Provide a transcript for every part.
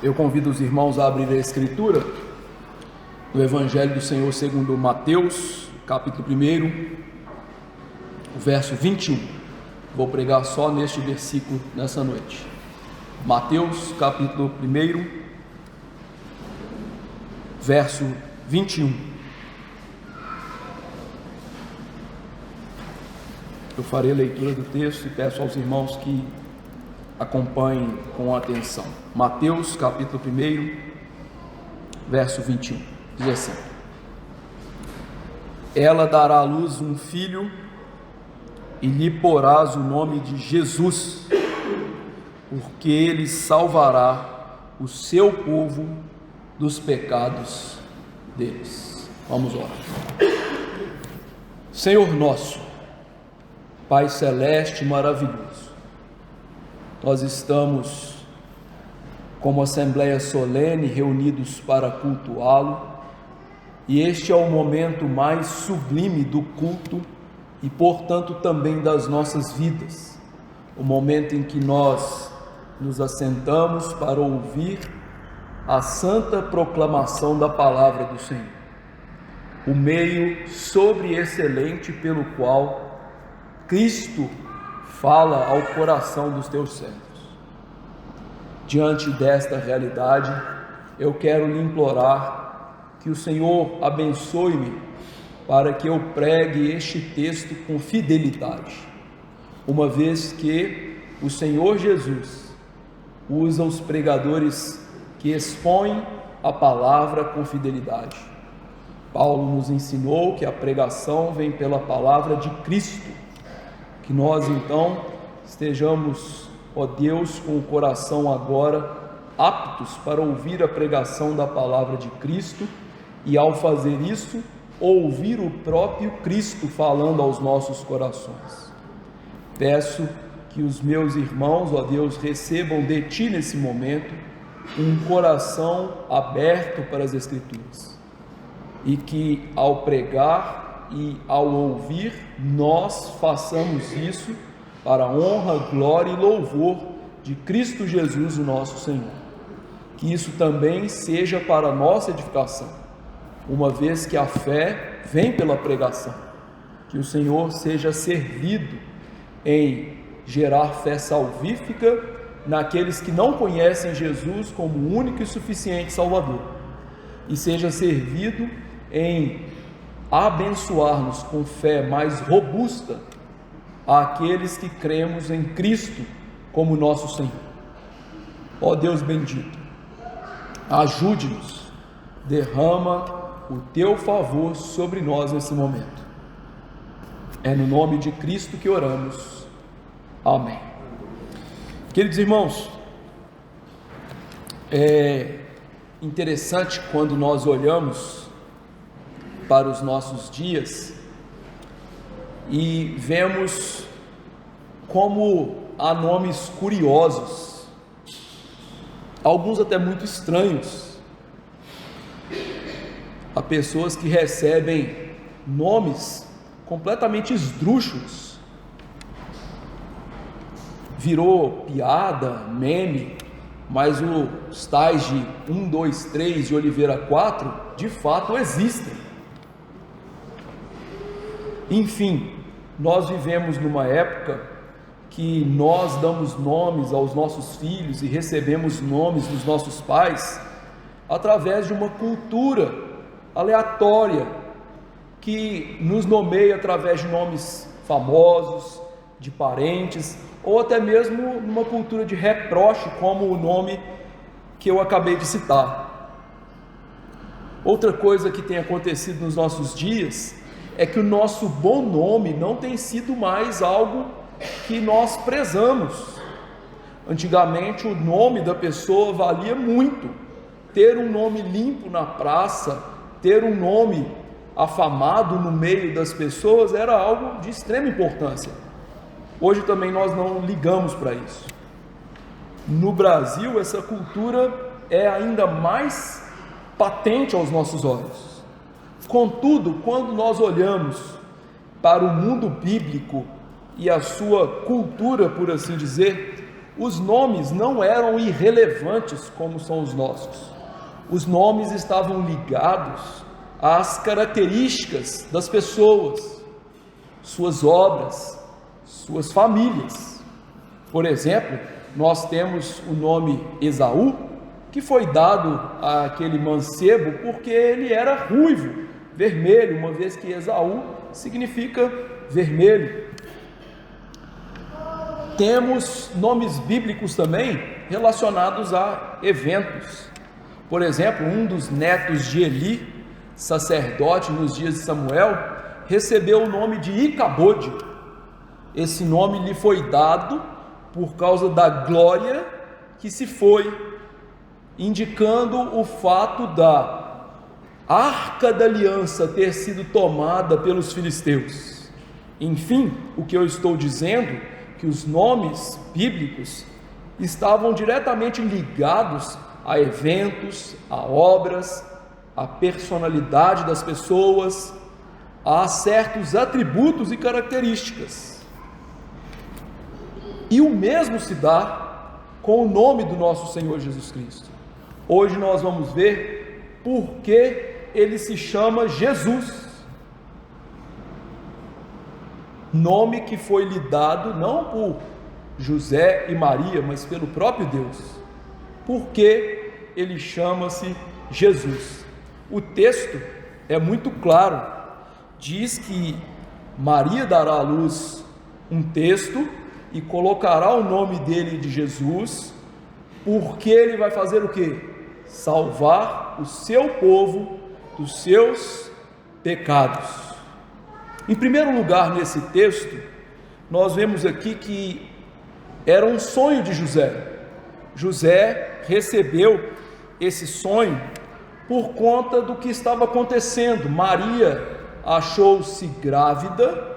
Eu convido os irmãos a abrir a Escritura do Evangelho do Senhor segundo Mateus, capítulo 1, o verso 21. Vou pregar só neste versículo nessa noite. Mateus, capítulo 1, verso 21. Eu farei a leitura do texto e peço aos irmãos que acompanhem com atenção. Mateus, capítulo 1, verso 21, diz assim: Ela dará à luz um filho, e lhe porás o nome de Jesus, porque ele salvará o seu povo dos pecados deles. Vamos orar. Senhor nosso, Pai celeste maravilhoso, nós estamos como assembleia solene reunidos para cultuá-lo, e este é o momento mais sublime do culto e, portanto, também das nossas vidas, o momento em que nós nos assentamos para ouvir a santa proclamação da palavra do Senhor, o meio sobreexcelente pelo qual Cristo fala ao coração dos teus servos. Diante desta realidade, eu quero lhe implorar que o Senhor abençoe-me para que eu pregue este texto com fidelidade, uma vez que o Senhor Jesus usa os pregadores que expõem a palavra com fidelidade. Paulo nos ensinou que a pregação vem pela palavra de Cristo. Que nós então estejamos, ó Deus, com o coração agora aptos para ouvir a pregação da palavra de Cristo e, ao fazer isso, ouvir o próprio Cristo falando aos nossos corações. Peço que os meus irmãos, ó Deus, recebam de Ti nesse momento um coração aberto para as Escrituras, e que ao pregar e ao ouvir, nós façamos isso para a honra, glória e louvor de Cristo Jesus, o nosso Senhor. Que isso também seja para a nossa edificação, uma vez que a fé vem pela pregação. Que o Senhor seja servido em gerar fé salvífica naqueles que não conhecem Jesus como o único e suficiente Salvador, e seja servido em abençoar-nos com fé mais robusta àqueles que cremos em Cristo como nosso Senhor. Ó Deus bendito, ajude-nos, derrama o Teu favor sobre nós nesse momento. É no nome de Cristo que oramos. Amém. Queridos irmãos, é interessante quando nós olhamos para os nossos dias e vemos como há nomes curiosos, alguns até muito estranhos. Há pessoas que recebem nomes completamente esdrúxulos, virou piada, meme, mas os tais de 1, 2, 3 de Oliveira 4 de fato existem. Enfim, nós vivemos numa época que nós damos nomes aos nossos filhos e recebemos nomes dos nossos pais através de uma cultura aleatória que nos nomeia através de nomes famosos, de parentes, ou até mesmo numa cultura de reproche, como o nome que eu acabei de citar. Outra coisa que tem acontecido nos nossos dias é que o nosso bom nome não tem sido mais algo que nós prezamos. Antigamente o nome da pessoa valia muito. Ter um nome limpo na praça, ter um nome afamado no meio das pessoas era algo de extrema importância. Hoje também nós não ligamos para isso. No Brasil essa cultura é ainda mais patente aos nossos olhos. Contudo, quando nós olhamos para o mundo bíblico e a sua cultura, por assim dizer, os nomes não eram irrelevantes como são os nossos. Os nomes estavam ligados às características das pessoas, suas obras, suas famílias. Por exemplo, nós temos o nome Esaú, que foi dado àquele mancebo porque ele era ruivo, vermelho, uma vez que Esaú significa vermelho. Temos nomes bíblicos também relacionados a eventos. Por exemplo, um dos netos de Eli, sacerdote nos dias de Samuel, recebeu o nome de Icabode. Esse nome lhe foi dado por causa da glória que se foi, indicando o fato da Arca da Aliança ter sido tomada pelos filisteus. Enfim, o que eu estou dizendo, que os nomes bíblicos estavam diretamente ligados a eventos, a obras, a personalidade das pessoas, a certos atributos e características. E o mesmo se dá com o nome do nosso Senhor Jesus Cristo. Hoje nós vamos ver por que ele se chama Jesus. Nome que foi lhe dado não por José e Maria, mas pelo próprio Deus. Por que ele chama-se Jesus? O texto é muito claro, diz que Maria dará à luz um texto e colocará o nome dele de Jesus, porque ele vai fazer o quê? Salvar o seu povo dos seus pecados. Em primeiro lugar, nesse texto, nós vemos aqui que era um sonho de José. José recebeu esse sonho por conta do que estava acontecendo. Maria achou-se grávida,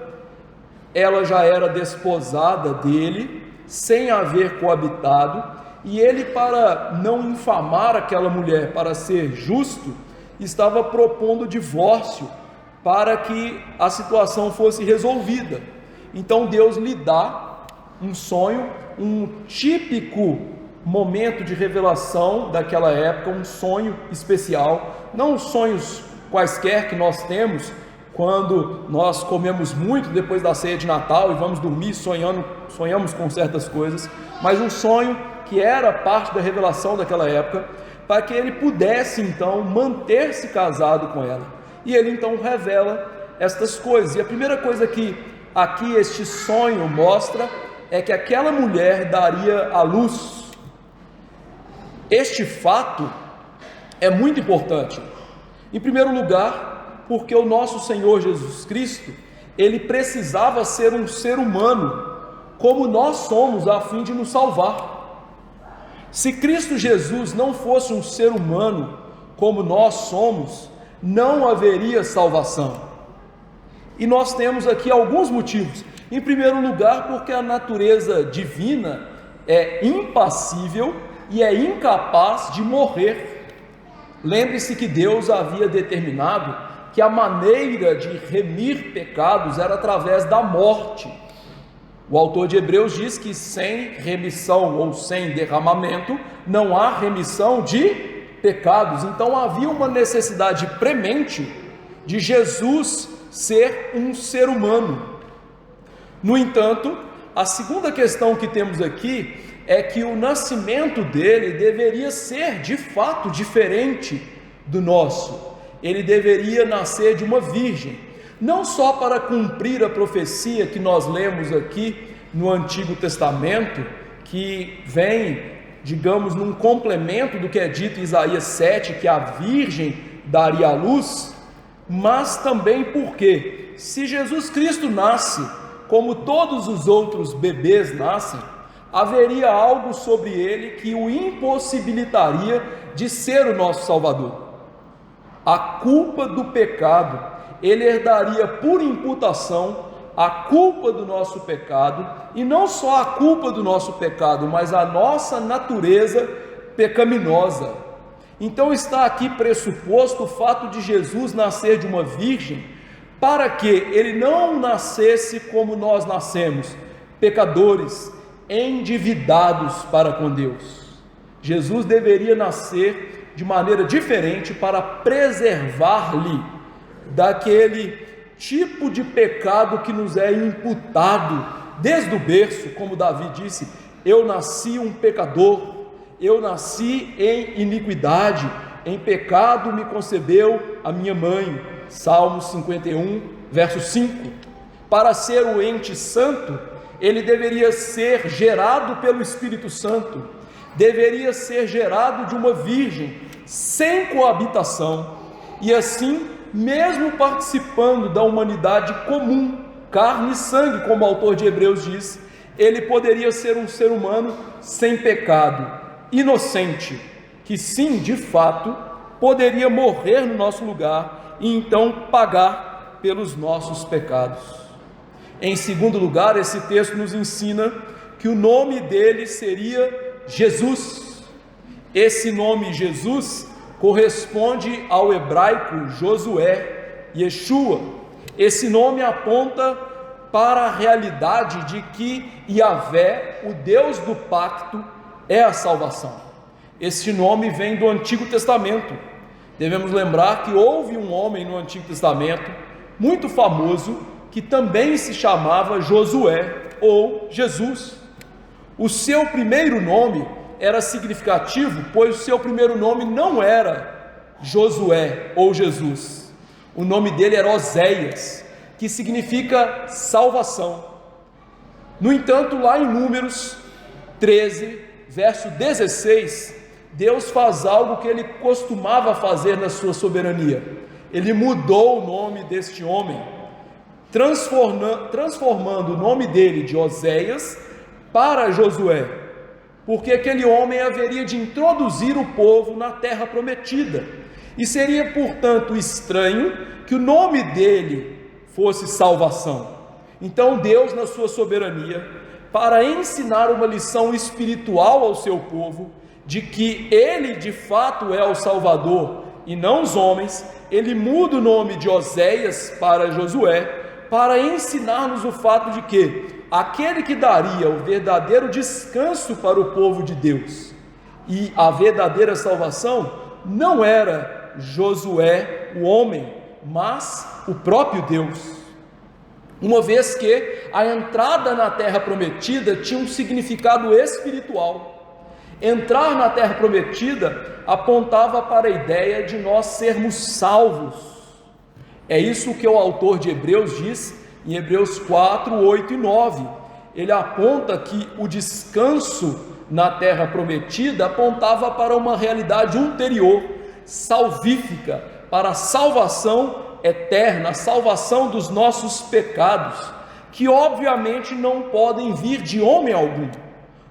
ela já era desposada dele, sem haver coabitado, e ele, para não infamar aquela mulher, para ser justo, estava propondo o divórcio para que a situação fosse resolvida. Então Deus lhe dá um sonho, um típico momento de revelação daquela época, um sonho especial, não os sonhos quaisquer que nós temos quando nós comemos muito depois da ceia de Natal e vamos dormir sonhamos com certas coisas, mas um sonho que era parte da revelação daquela época, para que ele pudesse então manter-se casado com ela. E ele então revela estas coisas. E a primeira coisa que aqui este sonho mostra é que aquela mulher daria à luz. Este fato é muito importante. Em primeiro lugar, porque o nosso Senhor Jesus Cristo, ele precisava ser um ser humano, como nós somos, a fim de nos salvar. Se Cristo Jesus não fosse um ser humano, como nós somos, não haveria salvação. E nós temos aqui alguns motivos. Em primeiro lugar, porque a natureza divina é impassível e é incapaz de morrer. Lembre-se que Deus havia determinado que a maneira de remir pecados era através da morte. O autor de Hebreus diz que sem remissão ou sem derramamento não há remissão de pecados. Então havia uma necessidade premente de Jesus ser um ser humano. No entanto, a segunda questão que temos aqui é que o nascimento dele deveria ser de fato diferente do nosso. Ele deveria nascer de uma virgem, não só para cumprir a profecia que nós lemos aqui no Antigo Testamento, que vem, digamos, num complemento do que é dito em Isaías 7, que a virgem daria à luz, mas também porque, se Jesus Cristo nasce como todos os outros bebês nascem, haveria algo sobre ele que o impossibilitaria de ser o nosso Salvador. A culpa do pecado, ele herdaria por imputação a culpa do nosso pecado, e não só a culpa do nosso pecado, mas a nossa natureza pecaminosa. Então está aqui pressuposto o fato de Jesus nascer de uma virgem, para que ele não nascesse como nós nascemos, pecadores, endividados para com Deus. Jesus deveria nascer de maneira diferente para preservar-lhe daquele tipo de pecado que nos é imputado desde o berço, como Davi disse: eu nasci um pecador, eu nasci em iniquidade, em pecado me concebeu a minha mãe. Salmo 51, verso 5. Para ser o ente santo, ele deveria ser gerado pelo Espírito Santo, deveria ser gerado de uma virgem, sem coabitação, e assim, mesmo participando da humanidade comum, carne e sangue, como o autor de Hebreus diz, ele poderia ser um ser humano sem pecado, inocente, que sim, de fato, poderia morrer no nosso lugar e então pagar pelos nossos pecados. Em segundo lugar, esse texto nos ensina que o nome dele seria Jesus. Esse nome Jesus corresponde ao hebraico Josué, Yeshua. Esse nome aponta para a realidade de que Yahvé, o Deus do pacto, é a salvação. Este nome vem do Antigo Testamento. Devemos lembrar que houve um homem no Antigo Testamento muito famoso que também se chamava Josué ou Jesus. O seu primeiro nome era significativo, pois o seu primeiro nome não era Josué ou Jesus. O nome dele era Oséias, que significa salvação. No entanto, lá em Números 13, verso 16, Deus faz algo que ele costumava fazer na sua soberania. Ele mudou o nome deste homem, transformando o nome dele de Oséias para Josué, porque aquele homem haveria de introduzir o povo na terra prometida, e seria, portanto, estranho que o nome dele fosse salvação. Então Deus, na sua soberania, para ensinar uma lição espiritual ao seu povo, de que ele de fato é o Salvador e não os homens, ele muda o nome de Oséias para Josué, para ensinar-nos o fato de que aquele que daria o verdadeiro descanso para o povo de Deus e a verdadeira salvação não era Josué, o homem, mas o próprio Deus. Uma vez que a entrada na terra prometida tinha um significado espiritual. Entrar na terra prometida apontava para a ideia de nós sermos salvos. É isso que o autor de Hebreus diz em Hebreus 4, 8 e 9. Ele aponta que o descanso na terra prometida apontava para uma realidade ulterior, salvífica, para a salvação eterna, a salvação dos nossos pecados, que obviamente não podem vir de homem algum.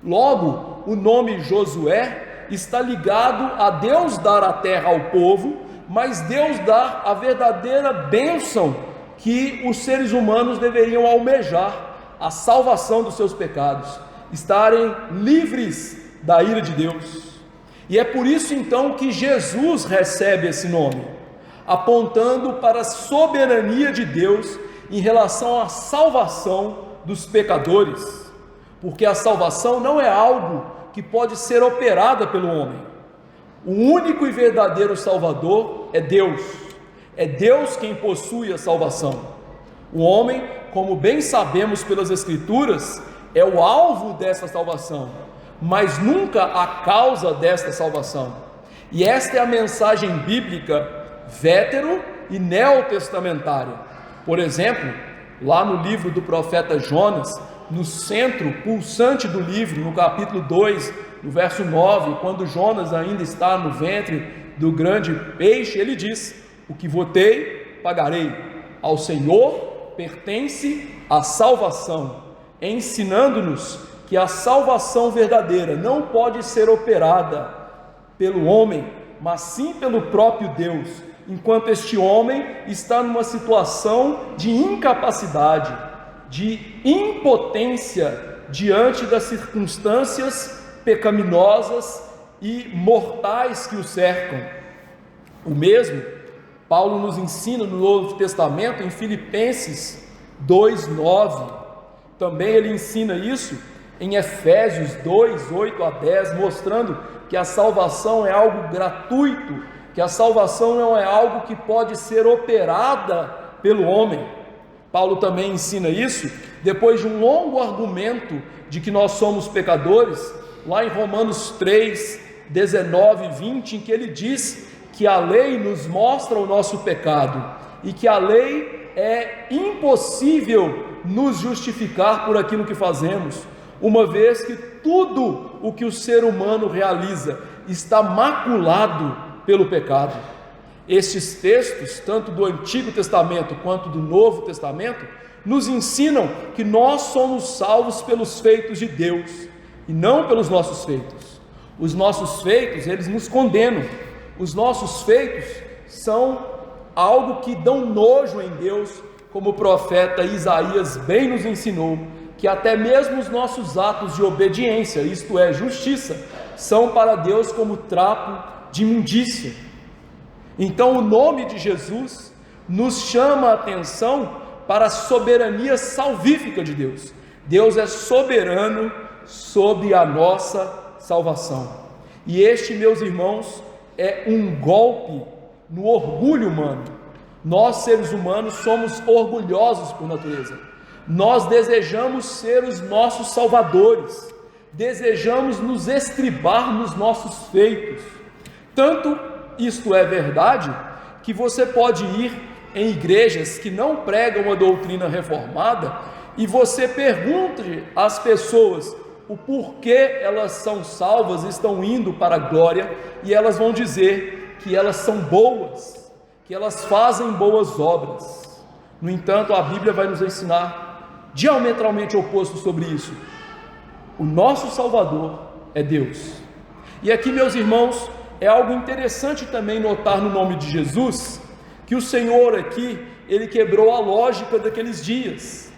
Logo, o nome Josué está ligado a Deus dar a terra ao povo, mas Deus dar a verdadeira bênção que os seres humanos deveriam almejar, a salvação dos seus pecados, estarem livres da ira de Deus. E é por isso então que Jesus recebe esse nome, apontando para a soberania de Deus em relação à salvação dos pecadores, porque a salvação não é algo que pode ser operada pelo homem. O único e verdadeiro Salvador é Deus. É Deus quem possui a salvação. O homem, como bem sabemos pelas Escrituras, é o alvo dessa salvação, mas nunca a causa desta salvação. E esta é a mensagem bíblica vétero e neotestamentária. Por exemplo, lá no livro do profeta Jonas, no centro pulsante do livro, no capítulo 2, no verso 9, quando Jonas ainda está no ventre do grande peixe, ele diz: o que votei, pagarei, ao Senhor pertence a salvação, ensinando-nos que a salvação verdadeira não pode ser operada pelo homem, mas sim pelo próprio Deus, enquanto este homem está numa situação de incapacidade, de impotência diante das circunstâncias pecaminosas e mortais que o cercam. O mesmo Paulo nos ensina no Novo Testamento em Filipenses 2:9. Também ele ensina isso em Efésios 2, 8 a 10, mostrando que a salvação é algo gratuito, que a salvação não é algo que pode ser operada pelo homem. Paulo também ensina isso, depois de um longo argumento de que nós somos pecadores, lá em Romanos 3, 19 e 20, em que ele diz que a lei nos mostra o nosso pecado, e que a lei é impossível nos justificar por aquilo que fazemos, uma vez que tudo o que o ser humano realiza está maculado pelo pecado. Estes textos, tanto do Antigo Testamento quanto do Novo Testamento, nos ensinam que nós somos salvos pelos feitos de Deus, e não pelos nossos feitos. Os nossos feitos, eles nos condenam. Os nossos feitos são algo que dão nojo em Deus, como o profeta Isaías bem nos ensinou, que até mesmo os nossos atos de obediência, isto é, justiça, são para Deus como trapo de imundícia. Então o nome de Jesus nos chama a atenção para a soberania salvífica de Deus. Deus é soberano sobre a nossa salvação. E este, meus irmãos, é um golpe no orgulho humano. Nós, seres humanos, somos orgulhosos por natureza. Nós desejamos ser os nossos salvadores, desejamos nos estribar nos nossos feitos. Tanto isto é verdade, que você pode ir em igrejas que não pregam uma doutrina reformada, e você pergunte às pessoas o porquê elas são salvas, estão indo para a glória, e elas vão dizer que elas são boas, que elas fazem boas obras. No entanto, a Bíblia vai nos ensinar diametralmente oposto sobre isso. O nosso Salvador é Deus. E aqui, meus irmãos, é algo interessante também notar no nome de Jesus, que o Senhor aqui, ele quebrou a lógica daqueles dias.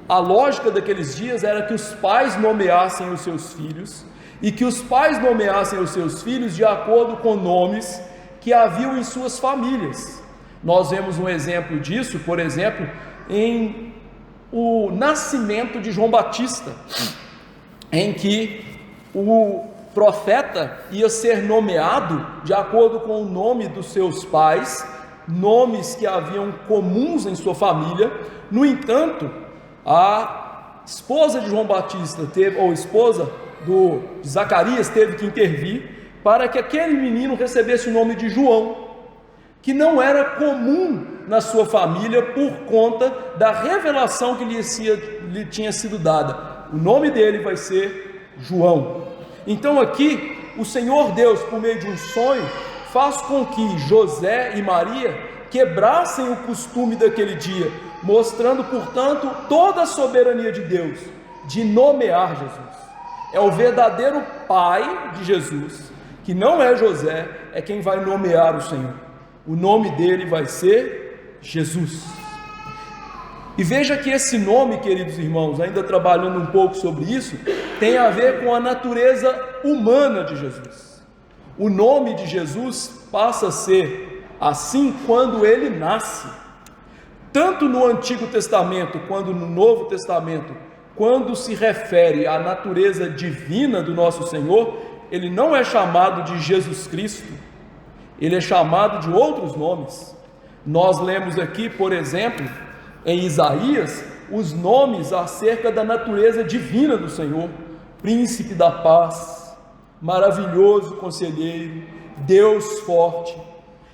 A lógica daqueles dias era que os pais nomeassem os seus filhos, e que os pais nomeassem os seus filhos de acordo com nomes que haviam em suas famílias. Nós vemos um exemplo disso, por exemplo, em o nascimento de João Batista, em que o profeta ia ser nomeado de acordo com o nome dos seus pais, nomes que haviam comuns em sua família. No entanto, a esposa de João Batista ou esposa de Zacarias teve que intervir para que aquele menino recebesse o nome de João, que não era comum na sua família por conta da revelação que lhe tinha sido dada. O nome dele vai ser João. Então aqui, o Senhor Deus, por meio de um sonho, faz com que José e Maria quebrassem o costume daquele dia, mostrando, portanto, toda a soberania de Deus, de nomear Jesus. É o verdadeiro pai de Jesus, que não é José, é quem vai nomear o Senhor. O nome dele vai ser Jesus. E veja que esse nome, queridos irmãos, ainda trabalhando um pouco sobre isso, tem a ver com a natureza humana de Jesus. O nome de Jesus passa a ser assim quando ele nasce. Tanto no Antigo Testamento quanto no Novo Testamento, quando se refere à natureza divina do nosso Senhor, ele não é chamado de Jesus Cristo, ele é chamado de outros nomes. Nós lemos aqui, por exemplo, em Isaías, os nomes acerca da natureza divina do Senhor: Príncipe da Paz, Maravilhoso Conselheiro, Deus Forte.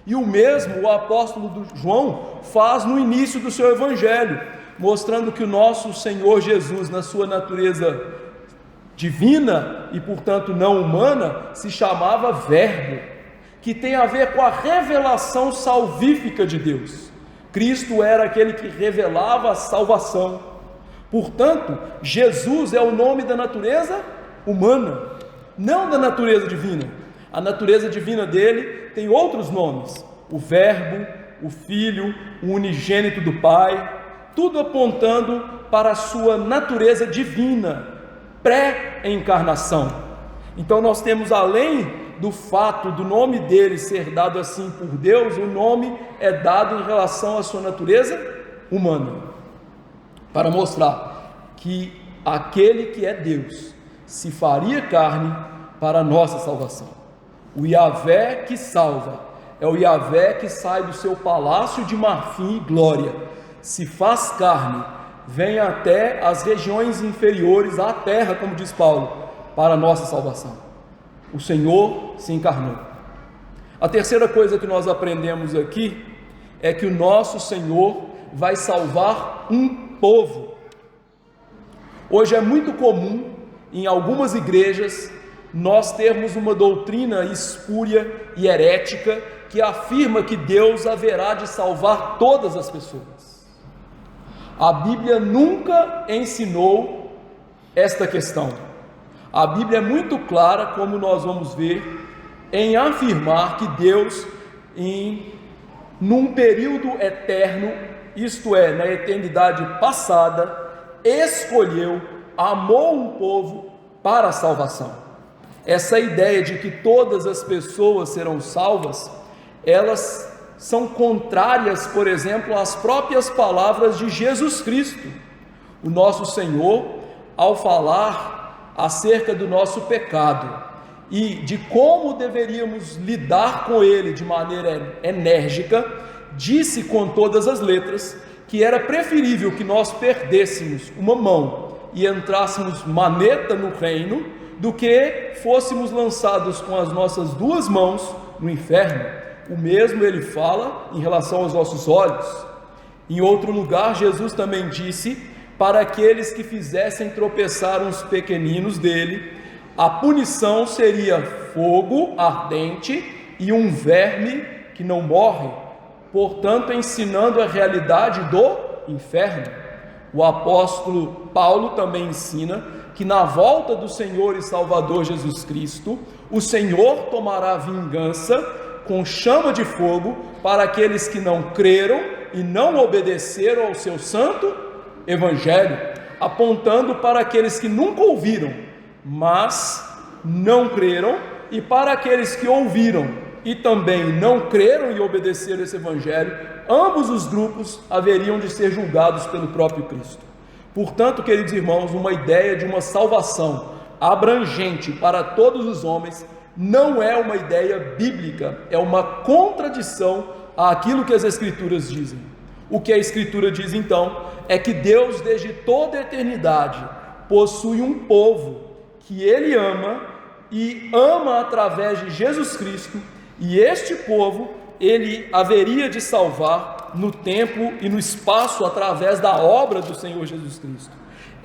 E o mesmo o apóstolo João faz no início do seu evangelho, mostrando que o nosso Senhor Jesus, na sua natureza divina e portanto não humana, se chamava Verbo, que tem a ver com a revelação salvífica de Deus. Cristo era aquele que revelava a salvação. Portanto, Jesus é o nome da natureza humana, não da natureza divina. A natureza divina dele tem outros nomes: o Verbo, o Filho, o unigênito do Pai, tudo apontando para a sua natureza divina, pré-encarnação. Então nós temos, além do fato do nome dele ser dado assim por Deus, o nome é dado em relação à sua natureza humana, para mostrar que aquele que é Deus se faria carne para a nossa salvação. O Yahvé que salva é o Yahvé que sai do seu palácio de marfim e glória, se faz carne, vem até as regiões inferiores à terra, como diz Paulo, para a nossa salvação. O Senhor se encarnou. A terceira coisa que nós aprendemos aqui é que o nosso Senhor vai salvar um povo. Hoje é muito comum, em algumas igrejas, nós termos uma doutrina espúria e herética que afirma que Deus haverá de salvar todas as pessoas. A Bíblia nunca ensinou esta questão. A Bíblia é muito clara, como nós vamos ver, em afirmar que Deus, num período eterno, isto é, na eternidade passada, escolheu, amou um povo para a salvação. Essa ideia de que todas as pessoas serão salvas, elas são contrárias, por exemplo, às próprias palavras de Jesus Cristo. O nosso Senhor, ao falar acerca do nosso pecado e de como deveríamos lidar com ele de maneira enérgica, disse com todas as letras que era preferível que nós perdêssemos uma mão e entrássemos maneta no reino, do que fôssemos lançados com as nossas duas mãos no inferno. O mesmo ele fala em relação aos nossos olhos. Em outro lugar, Jesus também disse para aqueles que fizessem tropeçar uns pequeninos dele, a punição seria fogo ardente e um verme que não morre, portanto ensinando a realidade do inferno. O apóstolo Paulo também ensina que na volta do Senhor e Salvador Jesus Cristo, o Senhor tomará vingança com chama de fogo para aqueles que não creram e não obedeceram ao seu santo evangelho, apontando para aqueles que nunca ouviram, mas não creram, e para aqueles que ouviram e também não creram e obedeceram esse evangelho, ambos os grupos haveriam de ser julgados pelo próprio Cristo. Portanto, queridos irmãos, uma ideia de uma salvação abrangente para todos os homens não é uma ideia bíblica, é uma contradição àquilo que as Escrituras dizem. O que a Escritura diz então é que Deus, desde toda a eternidade, possui um povo que Ele ama e ama através de Jesus Cristo, e este povo Ele haveria de salvar no tempo e no espaço através da obra do Senhor Jesus Cristo.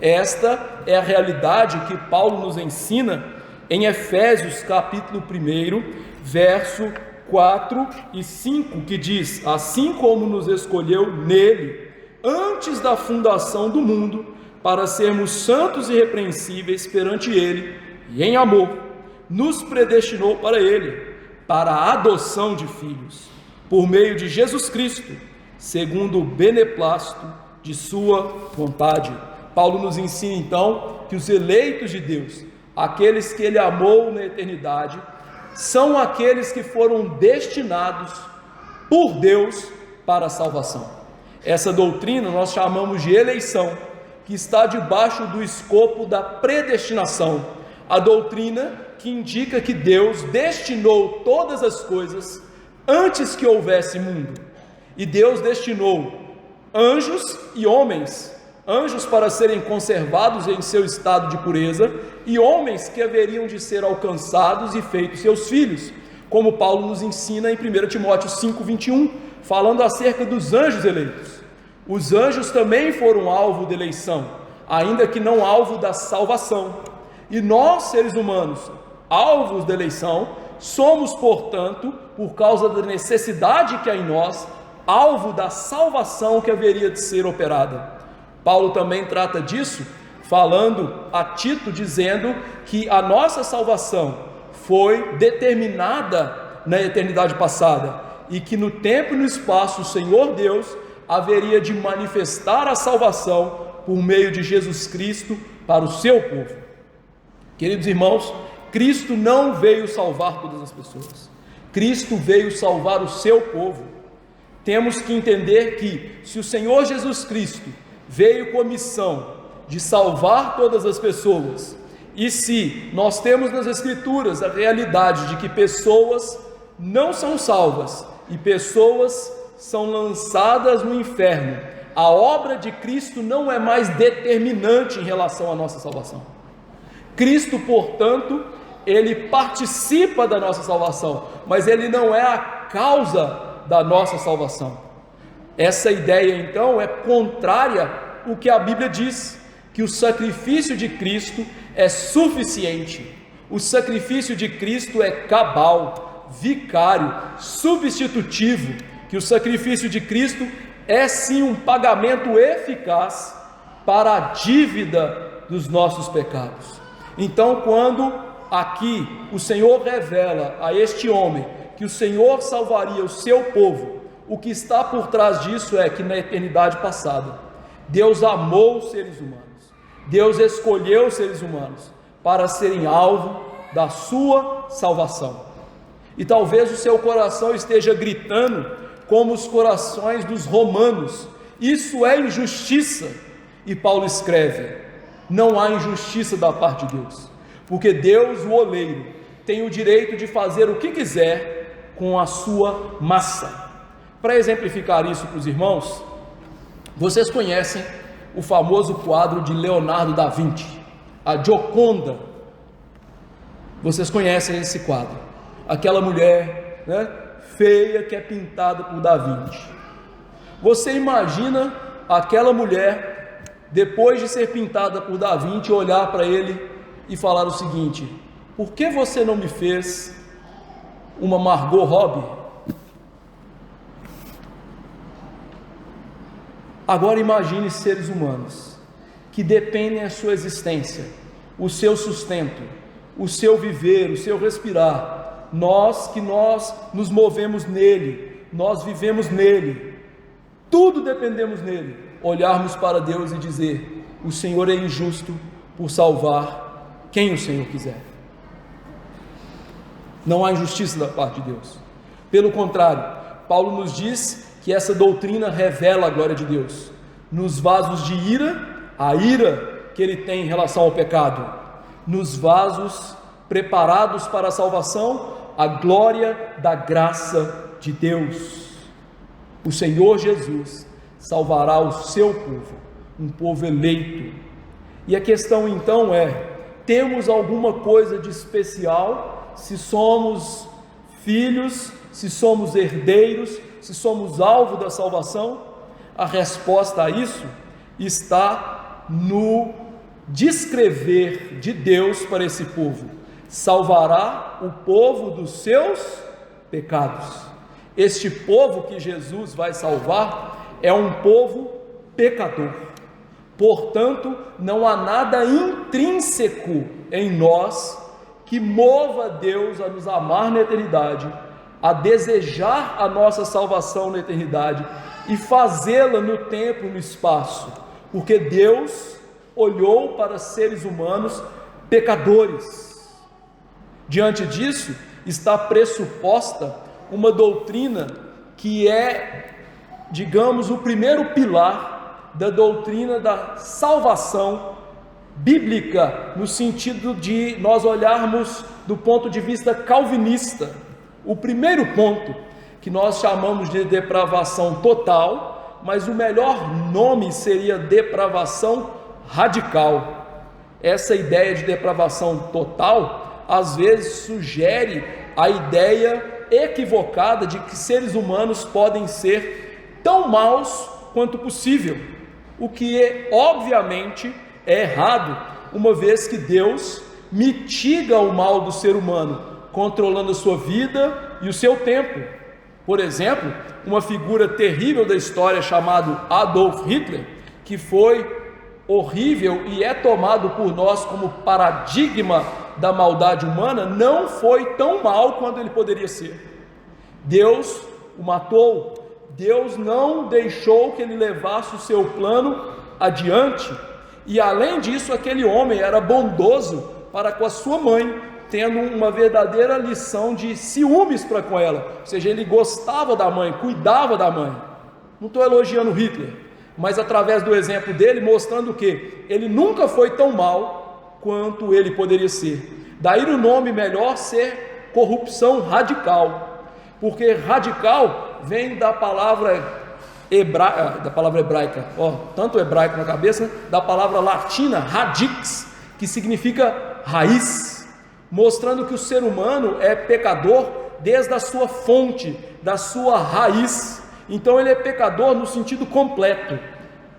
Esta é a realidade que Paulo nos ensina em Efésios capítulo 1, verso 4 e 5, que diz: assim como nos escolheu nele, antes da fundação do mundo, para sermos santos e irrepreensíveis perante ele, e em amor, nos predestinou para ele, para a adoção de filhos, por meio de Jesus Cristo, segundo o beneplácito de sua vontade. Paulo nos ensina então que os eleitos de Deus, aqueles que ele amou na eternidade, são aqueles que foram destinados por Deus para a salvação. Essa doutrina nós chamamos de eleição, que está debaixo do escopo da predestinação, a doutrina que indica que Deus destinou todas as coisas antes que houvesse mundo. E Deus destinou anjos e homens, anjos para serem conservados em seu estado de pureza, e homens que haveriam de ser alcançados e feitos seus filhos, como Paulo nos ensina em 1 Timóteo 5,21, falando acerca dos anjos eleitos. Os anjos também foram alvo de eleição, ainda que não alvo da salvação. E nós, seres humanos, alvos da eleição, somos, portanto, por causa da necessidade que há em nós, alvo da salvação que haveria de ser operada. Paulo também trata disso, falando a Tito, dizendo que a nossa salvação foi determinada na eternidade passada, e que no tempo e no espaço o Senhor Deus haveria de manifestar a salvação por meio de Jesus Cristo para o seu povo. Queridos irmãos, Cristo não veio salvar todas as pessoas, Cristo veio salvar o seu povo. Temos que entender que, se o Senhor Jesus Cristo veio com a missão de salvar todas as pessoas, e se nós temos nas Escrituras a realidade de que pessoas não são salvas e pessoas são lançadas no inferno, a obra de Cristo não é mais determinante em relação à nossa salvação. Cristo, portanto, ele participa da nossa salvação, mas ele não é a causa da nossa salvação. Essa ideia, então, é contrária ao que a Bíblia diz, que o sacrifício de Cristo é suficiente. O sacrifício de Cristo é cabal, vicário, substitutivo, que o sacrifício de Cristo é sim um pagamento eficaz para a dívida dos nossos pecados. Então, quando aqui o Senhor revela a este homem que o Senhor salvaria o seu povo, o que está por trás disso é que na eternidade passada, Deus amou os seres humanos, Deus escolheu os seres humanos para serem alvo da sua salvação. E talvez o seu coração esteja gritando como os corações dos romanos: isso é injustiça. E Paulo escreve: não há injustiça da parte de Deus, porque Deus, o oleiro, tem o direito de fazer o que quiser com a sua massa. Para exemplificar isso para os irmãos, vocês conhecem o famoso quadro de Leonardo da Vinci, a Gioconda. Vocês conhecem esse quadro, aquela mulher, feia, que é pintada por Da Vinci. Você imagina aquela mulher, depois de ser pintada por Da Vinci, olhar para ele e falar o seguinte: por que você não me fez uma Margot Robbie? Agora imagine seres humanos que dependem da sua existência, o seu sustento, o seu viver, o seu respirar. Nós nos movemos nele, nós vivemos nele, tudo dependemos nele. Olharmos para Deus e dizer: o Senhor é injusto por salvar quem o Senhor quiser. Não há injustiça da parte de Deus. Pelo contrário, Paulo nos diz que essa doutrina revela a glória de Deus nos vasos de ira, a ira que ele tem em relação ao pecado, nos vasos preparados para a salvação, a glória da graça de Deus. O Senhor Jesus salvará o seu povo, um povo eleito. E a questão então é: temos alguma coisa de especial se somos filhos, se somos herdeiros, se somos alvo da salvação? A resposta a isso está no descrever de Deus para esse povo: salvará o povo dos seus pecados. Este povo que Jesus vai salvar é um povo pecador. Portanto, não há nada intrínseco em nós que mova Deus a nos amar na eternidade, a desejar a nossa salvação na eternidade e fazê-la no tempo e no espaço, porque Deus olhou para seres humanos pecadores. Diante disso está pressuposta uma doutrina que é, digamos, o primeiro pilar da doutrina da salvação bíblica, no sentido de nós olharmos do ponto de vista calvinista. O primeiro ponto, que nós chamamos de depravação total, mas o melhor nome seria depravação radical. Essa ideia de depravação total, às vezes sugere a ideia equivocada de que seres humanos podem ser tão maus quanto possível, o que obviamente é errado, uma vez que Deus mitiga o mal do ser humano, controlando a sua vida e o seu tempo. Por exemplo, uma figura terrível da história chamado Adolf Hitler, que foi horrível e é tomado por nós como paradigma da maldade humana, não foi tão mal quanto ele poderia ser. Deus o matou, Deus não deixou que ele levasse o seu plano adiante, e além disso, aquele homem era bondoso para com a sua mãe, tendo uma verdadeira lição de ciúmes para com ela, ou seja, ele gostava da mãe, cuidava da mãe. Não estou elogiando Hitler, mas através do exemplo dele, mostrando que ele nunca foi tão mal quanto ele poderia ser. Daí o nome melhor ser corrupção radical, porque radical vem da palavra hebraica, tanto hebraico na cabeça, da palavra latina radix, que significa raiz, mostrando que o ser humano é pecador desde a sua fonte, da sua raiz. Então ele é pecador no sentido completo.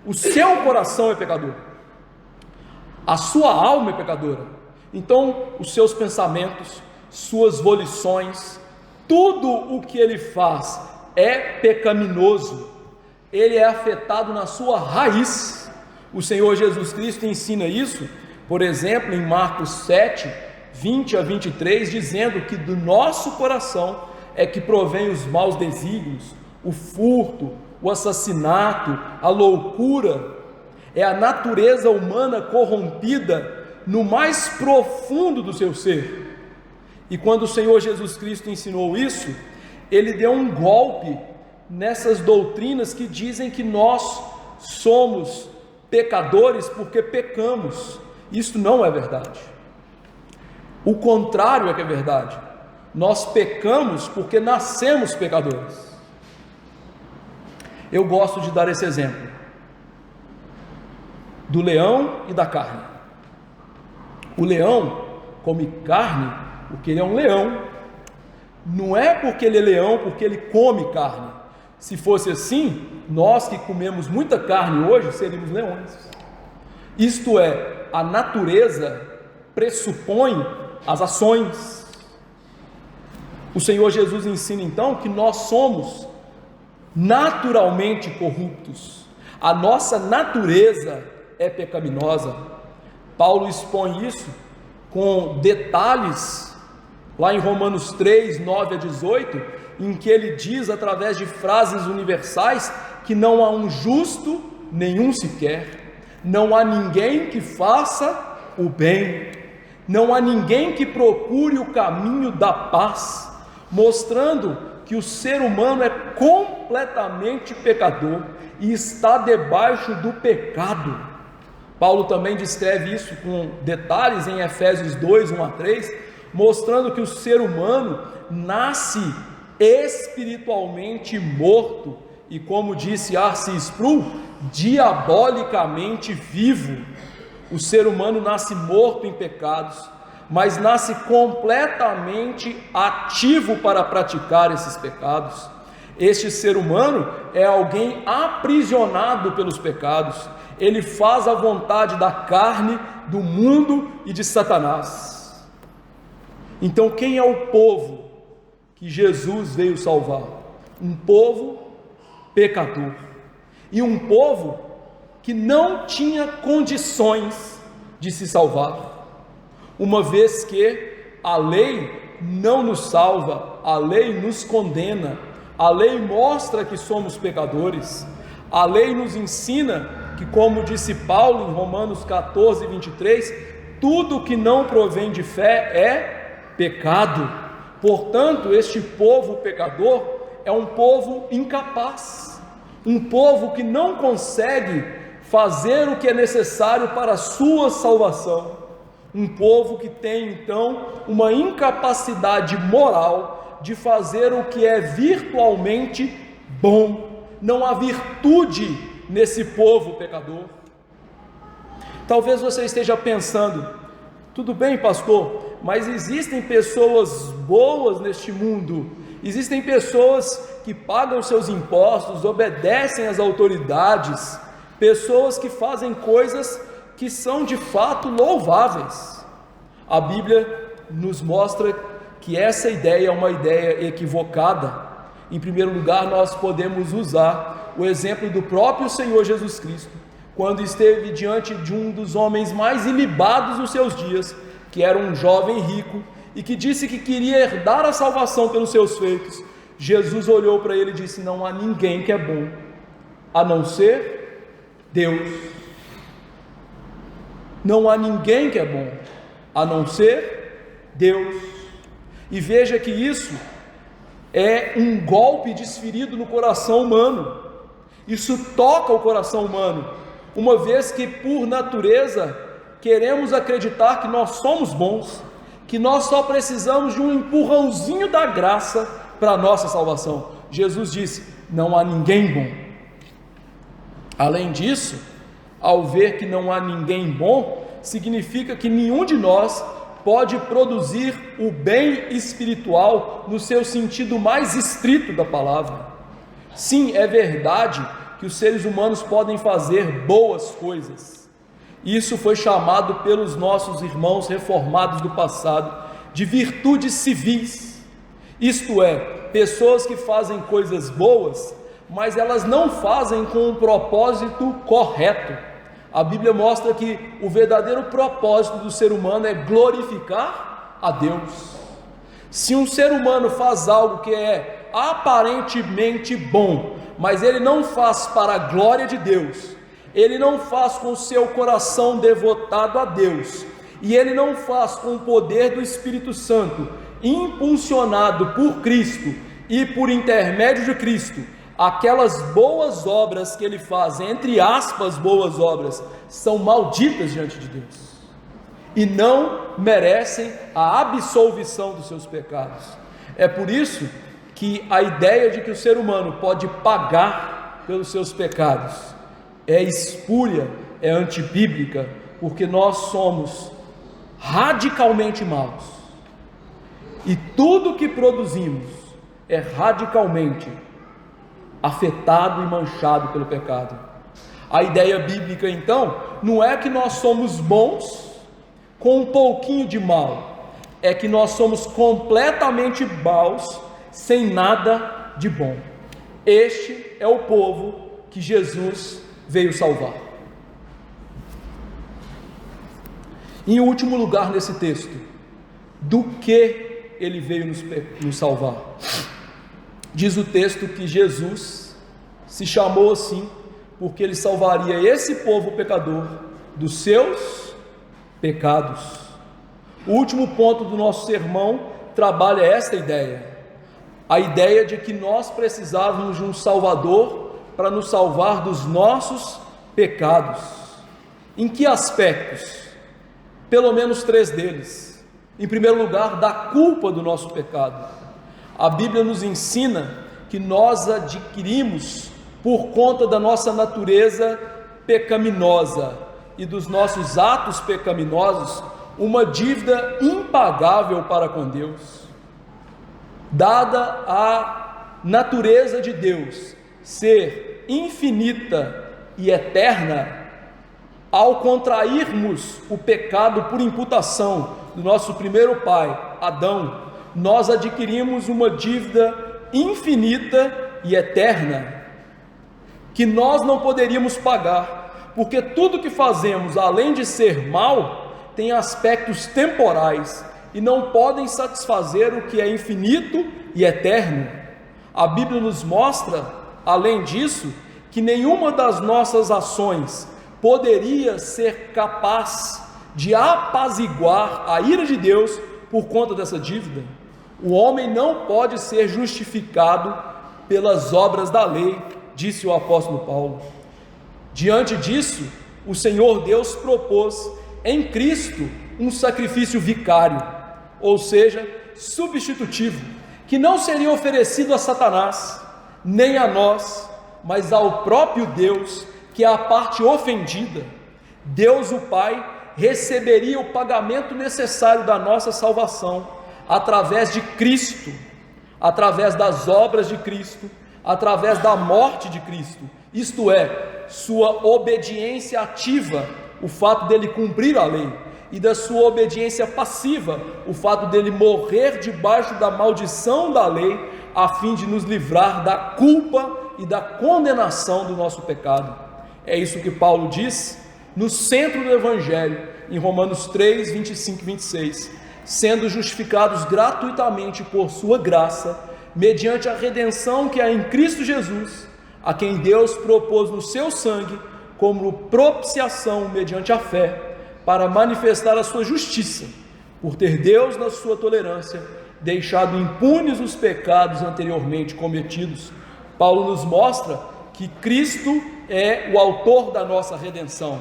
O seu coração é pecador, a sua alma é pecadora. Então os seus pensamentos, suas volições, tudo o que ele faz é pecaminoso. Ele é afetado na sua raiz. O Senhor Jesus Cristo ensina isso, por exemplo, em Marcos 7, 20 a 23, dizendo que do nosso coração é que provém os maus desígnios, o furto, o assassinato, a loucura. É a natureza humana corrompida no mais profundo do seu ser. E quando o Senhor Jesus Cristo ensinou isso, ele deu um golpe nessas doutrinas que dizem que nós somos pecadores porque pecamos. Isso não é verdade. O contrário é que é verdade. Nós pecamos porque nascemos pecadores. Eu gosto de dar esse exemplo do leão e da carne. O leão come carne porque ele é um leão. Não é porque ele é leão, porque ele come carne. Se fosse assim, nós que comemos muita carne hoje seríamos leões. Isto é, a natureza pressupõe as ações. O Senhor Jesus ensina então que nós somos naturalmente corruptos. A nossa natureza é pecaminosa. Paulo expõe isso com detalhes lá em Romanos 3, 9 a 18, em que ele diz, através de frases universais, que não há um justo, nenhum sequer, não há ninguém que faça o bem, não há ninguém que procure o caminho da paz, mostrando que o ser humano é completamente pecador e está debaixo do pecado. Paulo também descreve isso com detalhes em Efésios 2, 1 a 3, mostrando que o ser humano nasce espiritualmente morto e, como disse R.C. Sproul, diabolicamente vivo. O ser humano nasce morto em pecados, mas nasce completamente ativo para praticar esses pecados. Este ser humano é alguém aprisionado pelos pecados. Ele faz a vontade da carne, do mundo e de Satanás. Então, quem é o povo que Jesus veio salvar? Um povo pecador, e um povo que não tinha condições de se salvar, uma vez que a lei não nos salva, a lei nos condena, a lei mostra que somos pecadores, a lei nos ensina que, como disse Paulo em Romanos 14, 23, tudo que não provém de fé é pecado. Portanto, este povo pecador é um povo incapaz, um povo que não consegue fazer o que é necessário para a sua salvação, um povo que tem então uma incapacidade moral de fazer o que é virtualmente bom. Não há virtude nesse povo pecador. Talvez você esteja pensando: tudo bem, pastor, mas existem pessoas boas neste mundo, existem pessoas que pagam seus impostos, obedecem às autoridades, pessoas que fazem coisas que são de fato louváveis. A Bíblia nos mostra que essa ideia é uma ideia equivocada. Em primeiro lugar, nós podemos usar o exemplo do próprio Senhor Jesus Cristo, quando esteve diante de um dos homens mais ilibados dos seus dias, que era um jovem rico, e que disse que queria herdar a salvação pelos seus feitos. Jesus olhou para ele e disse: não há ninguém que é bom, a não ser Deus. Não há ninguém que é bom, a não ser Deus. E veja que isso é um golpe desferido no coração humano. Isso toca o coração humano, uma vez que por natureza queremos acreditar que nós somos bons, que nós só precisamos de um empurrãozinho da graça para a nossa salvação. Jesus disse: não há ninguém bom. Além disso, ao ver que não há ninguém bom, significa que nenhum de nós pode produzir o bem espiritual no seu sentido mais estrito da palavra. Sim, é verdade que os seres humanos podem fazer boas coisas. Isso foi chamado pelos nossos irmãos reformados do passado de virtudes civis. Isto é, pessoas que fazem coisas boas, mas elas não fazem com um propósito correto. A Bíblia mostra que o verdadeiro propósito do ser humano é glorificar a Deus. Se um ser humano faz algo que é aparentemente bom, mas ele não faz para a glória de Deus, ele não faz com o seu coração devotado a Deus, e ele não faz com o poder do Espírito Santo, impulsionado por Cristo e por intermédio de Cristo, aquelas boas obras que ele faz, entre aspas, boas obras, são malditas diante de Deus, e não merecem a absolvição dos seus pecados. É por isso que a ideia de que o ser humano pode pagar pelos seus pecados é espúria, é antibíblica, porque nós somos radicalmente maus, e tudo que produzimos é radicalmente afetado e manchado pelo pecado. A ideia bíblica então não é que nós somos bons com um pouquinho de mal, é que nós somos completamente maus sem nada de bom. Este é o povo que Jesus veio salvar. Em último lugar nesse texto, do que ele veio nos salvar? Diz o texto que Jesus se chamou assim porque ele salvaria esse povo pecador dos seus pecados. O último ponto do nosso sermão trabalha esta ideia, a ideia de que nós precisávamos de um Salvador para nos salvar dos nossos pecados. Em que aspectos? Pelo menos 3 deles. Em primeiro lugar, da culpa do nosso pecado. A Bíblia nos ensina que nós adquirimos, por conta da nossa natureza pecaminosa e dos nossos atos pecaminosos, uma dívida impagável para com Deus. Dada a natureza de Deus ser infinita e eterna, ao contrairmos o pecado por imputação do nosso primeiro pai, Adão, nós adquirimos uma dívida infinita e eterna, que nós não poderíamos pagar, porque tudo que fazemos, além de ser mal, tem aspectos temporais, e não podem satisfazer o que é infinito e eterno. A Bíblia nos mostra, além disso, que nenhuma das nossas ações poderia ser capaz de apaziguar a ira de Deus por conta dessa dívida. O homem não pode ser justificado pelas obras da lei, disse o apóstolo Paulo. Diante disso, o Senhor Deus propôs em Cristo um sacrifício vicário, ou seja, substitutivo, que não seria oferecido a Satanás, nem a nós, mas ao próprio Deus, que é a parte ofendida. Deus o Pai receberia o pagamento necessário da nossa salvação, através de Cristo, através das obras de Cristo, através da morte de Cristo, isto é, sua obediência ativa, o fato dele cumprir a lei, e da sua obediência passiva, o fato dele morrer debaixo da maldição da lei, a fim de nos livrar da culpa e da condenação do nosso pecado. É isso que Paulo diz no centro do Evangelho, em Romanos 3, 25 e 26, sendo justificados gratuitamente por sua graça, mediante a redenção que há em Cristo Jesus, a quem Deus propôs no seu sangue, como propiciação mediante a fé, para manifestar a sua justiça, por ter Deus, na sua tolerância, deixado impunes os pecados anteriormente cometidos. Paulo nos mostra que que Cristo é o autor da nossa redenção.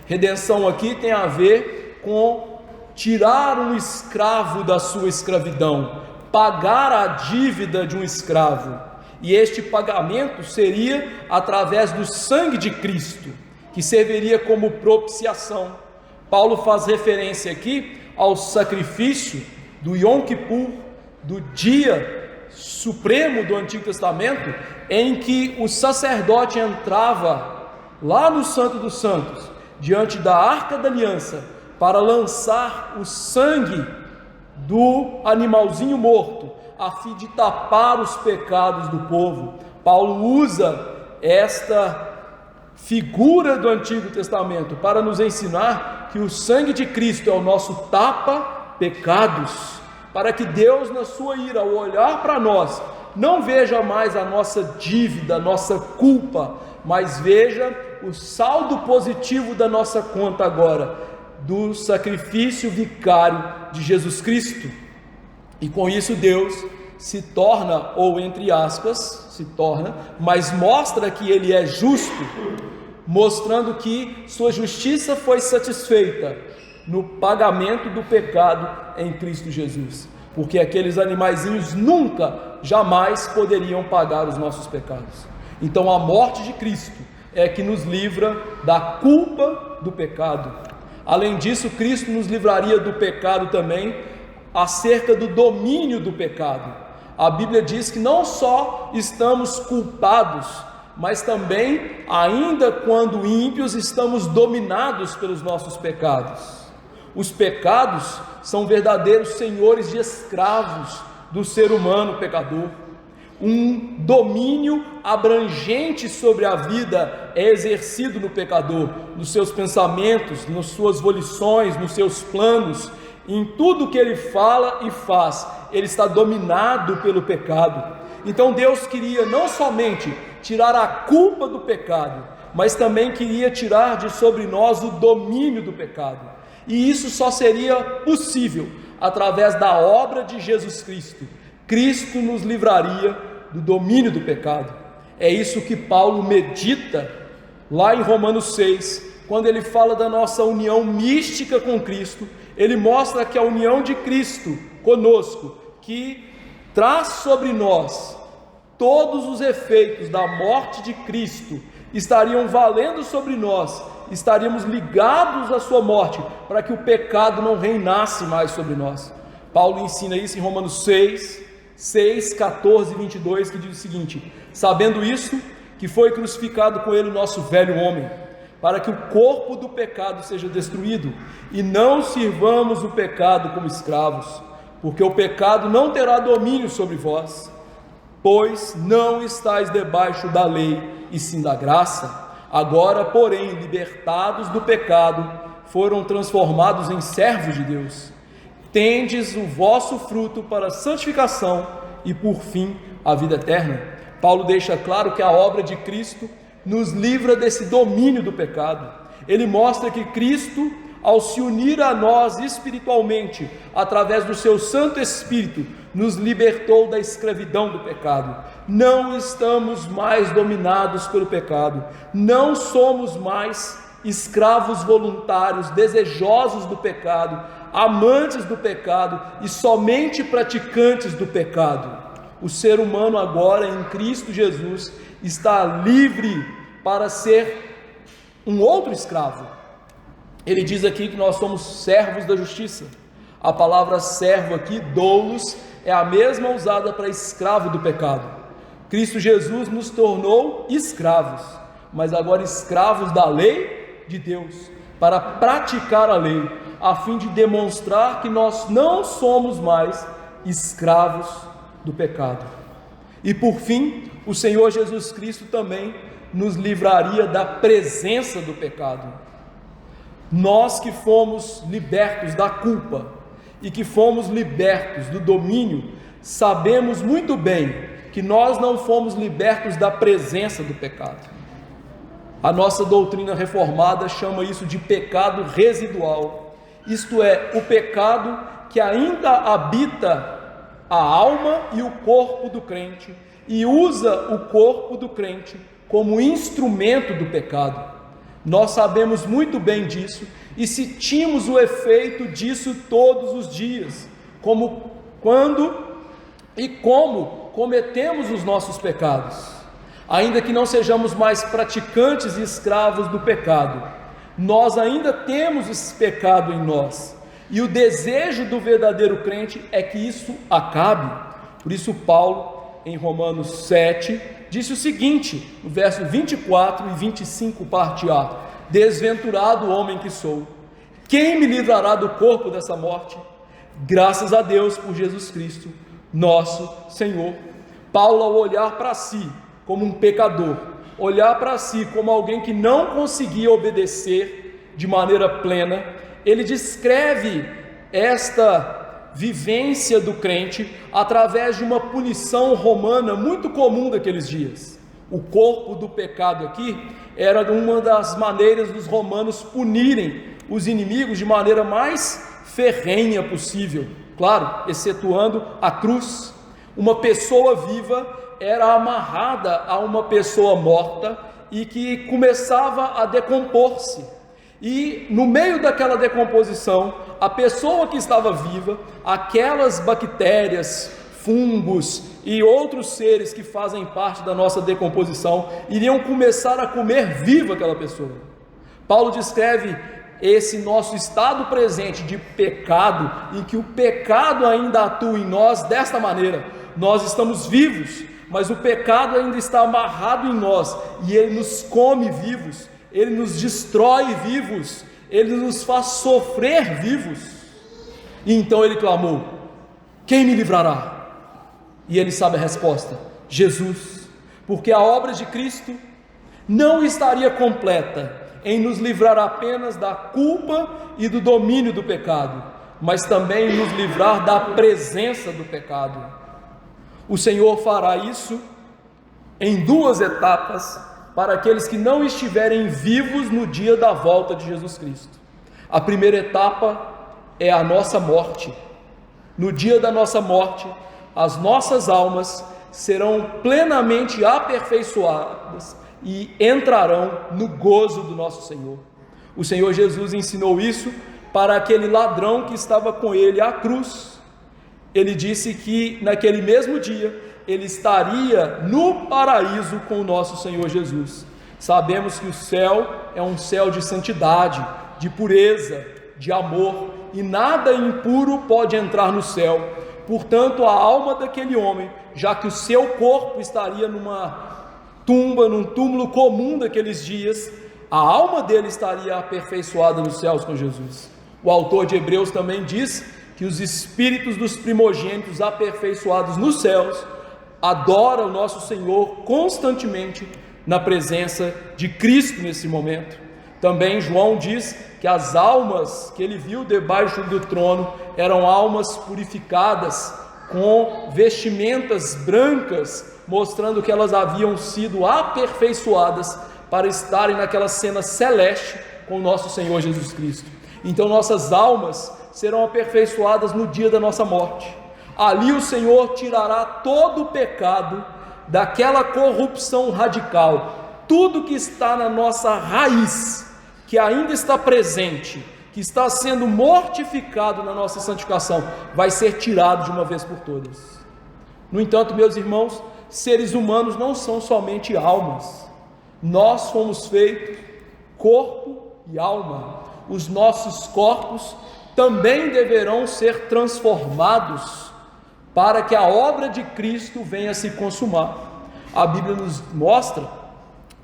Redenção aqui tem a ver com tirar um escravo da sua escravidão, pagar a dívida de um escravo, e este pagamento seria através do sangue de Cristo, que serviria como propiciação. Paulo faz referência aqui ao sacrifício do Yom Kippur, do dia supremo do Antigo Testamento, em que o sacerdote entrava lá no Santo dos Santos, diante da Arca da Aliança, para lançar o sangue do animalzinho morto, a fim de tapar os pecados do povo. Paulo usa esta figura do Antigo Testamento para nos ensinar que o sangue de Cristo é o nosso tapa-pecados, para que Deus, na sua ira, ao olhar para nós, não veja mais a nossa dívida, a nossa culpa, mas veja o saldo positivo da nossa conta agora, do sacrifício vicário de Jesus Cristo. E com isso Deus se torna, ou entre aspas, se torna, mas mostra que Ele é justo, mostrando que sua justiça foi satisfeita no pagamento do pecado em Cristo Jesus, porque aqueles animaizinhos nunca, jamais poderiam pagar os nossos pecados. Então a morte de Cristo é que nos livra da culpa do pecado. Além disso, Cristo nos livraria do pecado também, acerca do domínio do pecado. A Bíblia diz que não só estamos culpados, mas também, ainda quando ímpios, estamos dominados pelos nossos pecados. Os pecados são verdadeiros senhores de escravos do ser humano pecador. Um domínio abrangente sobre a vida é exercido no pecador, nos seus pensamentos, nas suas volições, nos seus planos, em tudo que ele fala e faz, ele está dominado pelo pecado. Então Deus queria não somente tirar a culpa do pecado, mas também queria tirar de sobre nós o domínio do pecado, e isso só seria possível através da obra de Jesus Cristo. Cristo nos livraria do domínio do pecado. É isso que Paulo medita lá em Romanos 6, quando ele fala da nossa união mística com Cristo. Ele mostra que a união de Cristo conosco, que traz sobre nós todos os efeitos da morte de Cristo, estariam valendo sobre nós, estaríamos ligados à sua morte, para que o pecado não reinasse mais sobre nós. Paulo ensina isso em Romanos 6, 14 e 22, que diz o seguinte: sabendo isso, que foi crucificado com ele o nosso velho homem, para que o corpo do pecado seja destruído, e não sirvamos o pecado como escravos, porque o pecado não terá domínio sobre vós, pois não estáis debaixo da lei, e sim da graça. Agora, porém, libertados do pecado, foram transformados em servos de Deus. Tendes o vosso fruto para a santificação e, por fim, a vida eterna. Paulo deixa claro que a obra de Cristo nos livra desse domínio do pecado. Ele mostra que Cristo, ao se unir a nós espiritualmente, através do seu Santo Espírito, nos libertou da escravidão do pecado. Não estamos mais dominados pelo pecado, não somos mais escravos voluntários, desejosos do pecado, amantes do pecado e somente praticantes do pecado. O ser humano agora em Cristo Jesus está livre para ser um outro escravo. Ele diz aqui que nós somos servos da justiça. A palavra servo aqui, doulos, é a mesma usada para escravo do pecado. Cristo Jesus nos tornou escravos, mas agora escravos da lei de Deus, para praticar a lei, a fim de demonstrar que nós não somos mais escravos do pecado. E por fim, o Senhor Jesus Cristo também nos livraria da presença do pecado. Nós que fomos libertos da culpa e que fomos libertos do domínio, sabemos muito bem que nós não fomos libertos da presença do pecado. A nossa doutrina reformada chama isso de pecado residual, isto é, o pecado que ainda habita a alma e o corpo do crente, e usa o corpo do crente como instrumento do pecado. Nós sabemos muito bem disso e sentimos o efeito disso todos os dias, como cometemos os nossos pecados. Ainda que não sejamos mais praticantes e escravos do pecado, nós ainda temos esse pecado em nós, e o desejo do verdadeiro crente é que isso acabe. Por isso Paulo, em Romanos 7, disse o seguinte, no verso 24 e 25, parte A: desventurado homem que sou, quem me livrará do corpo dessa morte? Graças a Deus por Jesus Cristo, nosso Senhor. Paulo, ao olhar para si como um pecador, olhar para si como alguém que não conseguia obedecer de maneira plena, ele descreve esta vivência do crente através de uma punição romana muito comum daqueles dias. O corpo do pecado aqui era uma das maneiras dos romanos punirem os inimigos de maneira mais ferrenha possível, claro, excetuando a cruz. Uma pessoa viva era amarrada a uma pessoa morta e que começava a decompor-se. E no meio daquela decomposição, a pessoa que estava viva, aquelas bactérias, fungos e outros seres que fazem parte da nossa decomposição, iriam começar a comer viva aquela pessoa. Paulo descreve esse nosso estado presente de pecado, em que o pecado ainda atua em nós desta maneira. Nós estamos vivos, mas o pecado ainda está amarrado em nós, e ele nos come vivos, ele nos destrói vivos, ele nos faz sofrer vivos. E então ele clamou: quem me livrará? E ele sabe a resposta: Jesus, porque a obra de Cristo não estaria completa em nos livrar apenas da culpa e do domínio do pecado, mas também nos livrar da presença do pecado. O Senhor fará isso em duas etapas para aqueles que não estiverem vivos no dia da volta de Jesus Cristo. A primeira etapa é a nossa morte. No dia da nossa morte, as nossas almas serão plenamente aperfeiçoadas e entrarão no gozo do nosso Senhor. O Senhor Jesus ensinou isso para aquele ladrão que estava com ele à cruz. Ele disse que naquele mesmo dia ele estaria no paraíso com o nosso Senhor Jesus. Sabemos que o céu é um céu de santidade, de pureza, de amor, e nada impuro pode entrar no céu. Portanto, a alma daquele homem, já que o seu corpo estaria numa tumba, num túmulo comum daqueles dias, a alma dele estaria aperfeiçoada nos céus com Jesus. O autor de Hebreus também diz que os espíritos dos primogênitos aperfeiçoados nos céus adoram o nosso Senhor constantemente na presença de Cristo nesse momento. Também João diz que as almas que ele viu debaixo do trono eram almas purificadas com vestimentas brancas, mostrando que elas haviam sido aperfeiçoadas para estarem naquela cena celeste com o nosso Senhor Jesus Cristo. Então nossas almas serão aperfeiçoadas no dia da nossa morte. Ali o Senhor tirará todo o pecado daquela corrupção radical, tudo que está na nossa raiz, que ainda está presente, que está sendo mortificado na nossa santificação, vai ser tirado de uma vez por todas. No entanto, meus irmãos, seres humanos não são somente almas, nós fomos feitos corpo e alma. Os nossos corpos também deverão ser transformados para que a obra de Cristo venha se consumar. A Bíblia nos mostra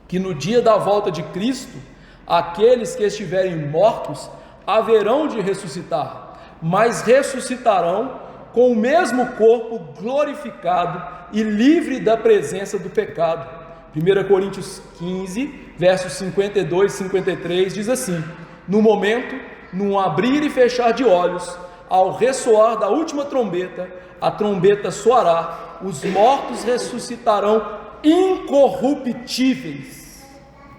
que no dia da volta de Cristo, aqueles que estiverem mortos haverão de ressuscitar, mas ressuscitarão com o mesmo corpo glorificado e livre da presença do pecado. 1 Coríntios 15, versos 52 e 53 diz assim: no momento, num abrir e fechar de olhos, ao ressoar da última trombeta, a trombeta soará, os mortos ressuscitarão incorruptíveis,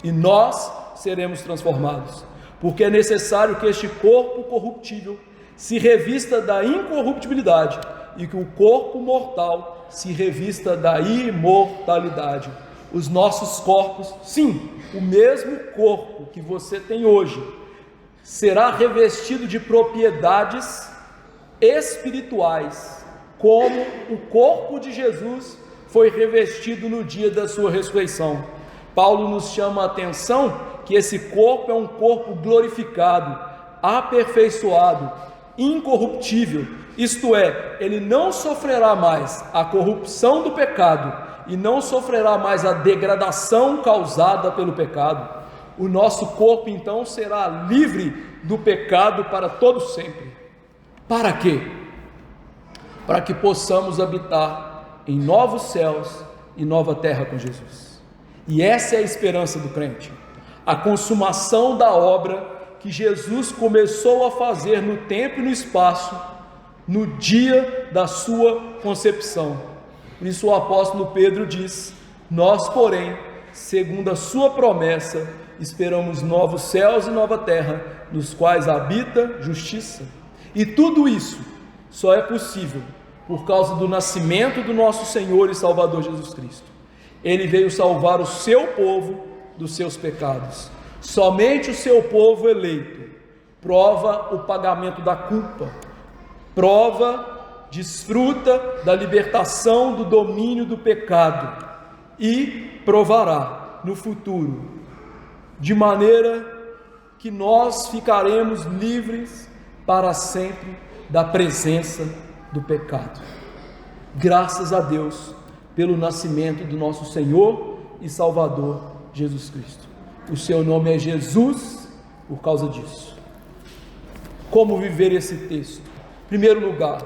e nós seremos transformados, porque é necessário que este corpo corruptível se revista da incorruptibilidade, e que o corpo mortal se revista da imortalidade. os nossos corpos, sim, o mesmo corpo que você tem hoje, será revestido de propriedades espirituais, como o corpo de Jesus foi revestido no dia da sua ressurreição. Paulo nos chama a atenção que esse corpo é um corpo glorificado, aperfeiçoado, incorruptível, isto é, ele não sofrerá mais a corrupção do pecado e não sofrerá mais a degradação causada pelo pecado. O nosso corpo então será livre do pecado para todo sempre. Para quê? Para que possamos habitar em novos céus e nova terra com Jesus. E essa é a esperança do crente, a consumação da obra que Jesus começou a fazer no tempo e no espaço, no dia da sua concepção. Por isso o apóstolo Pedro diz: nós, porém, segundo a sua promessa, esperamos novos céus e nova terra, nos quais habita justiça. E tudo isso só é possível por causa do nascimento do nosso Senhor e Salvador Jesus Cristo. Ele veio salvar o seu povo dos seus pecados. Somente o seu povo eleito prova o pagamento da culpa, desfruta da libertação do domínio do pecado e provará no futuro, de maneira que nós ficaremos livres para sempre da presença do pecado. Graças a Deus pelo nascimento do nosso Senhor e Salvador Jesus Cristo. O seu nome é Jesus por causa disso. Como viver esse texto? Em primeiro lugar,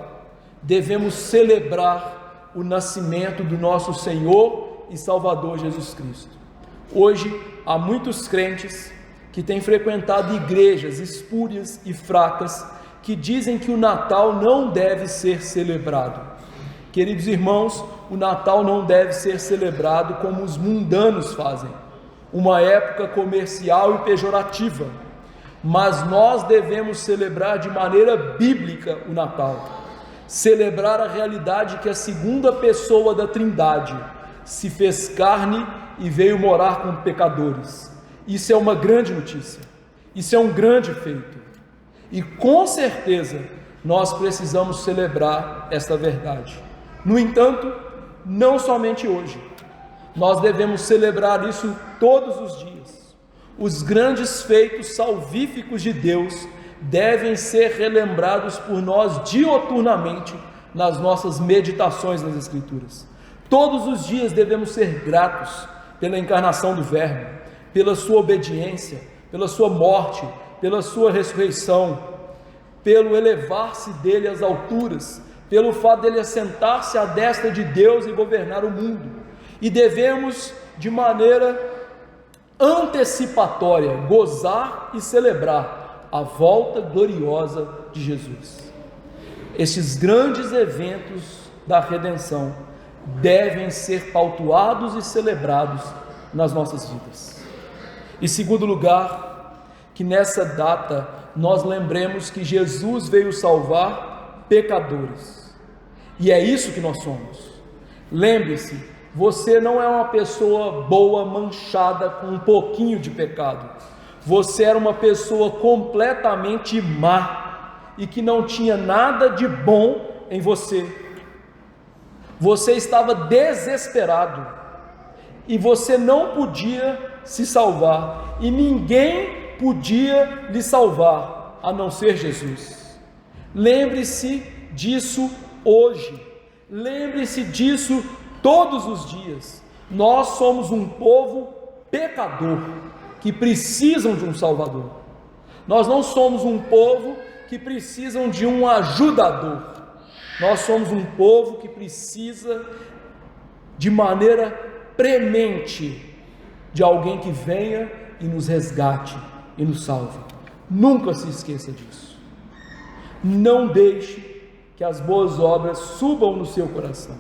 devemos celebrar o nascimento do nosso Senhor e Salvador Jesus Cristo. Hoje há muitos crentes que têm frequentado igrejas espúrias e fracas que dizem que o Natal não deve ser celebrado. Queridos irmãos, o Natal não deve ser celebrado como os mundanos fazem, uma época comercial e pejorativa, mas nós devemos celebrar de maneira bíblica o Natal, celebrar a realidade que a segunda pessoa da Trindade se fez carne e veio morar com pecadores. Isso é uma grande notícia, isso é um grande feito, e com certeza nós precisamos celebrar esta verdade. No entanto, não somente hoje, nós devemos celebrar isso todos os dias. Os grandes feitos salvíficos de Deus devem ser relembrados por nós dioturnamente nas nossas meditações nas Escrituras. Todos os dias devemos ser gratos pela encarnação do Verbo, pela sua obediência, pela sua morte, pela sua ressurreição, pelo elevar-se dele às alturas, pelo fato dele assentar-se à destra de Deus e governar o mundo. E devemos, de maneira antecipatória, gozar e celebrar a volta gloriosa de Jesus. Estes grandes eventos da redenção devem ser pautuados e celebrados nas nossas vidas. Em segundo lugar, que nessa data nós lembremos que Jesus veio salvar pecadores, e é isso que nós somos. Lembre-se, você não é uma pessoa boa manchada com um pouquinho de pecado, você era uma pessoa completamente má e que não tinha nada de bom em você. Você estava desesperado e você não podia se salvar, e ninguém podia lhe salvar a não ser Jesus. Lembre-se disso hoje, lembre-se disso todos os dias. Nós somos um povo pecador que precisam de um Salvador. Nós não somos um povo que precisam de um ajudador. Nós somos um povo que precisa de maneira premente de alguém que venha e nos resgate e nos salve. Nunca se esqueça disso. Não deixe que as boas obras subam no seu coração.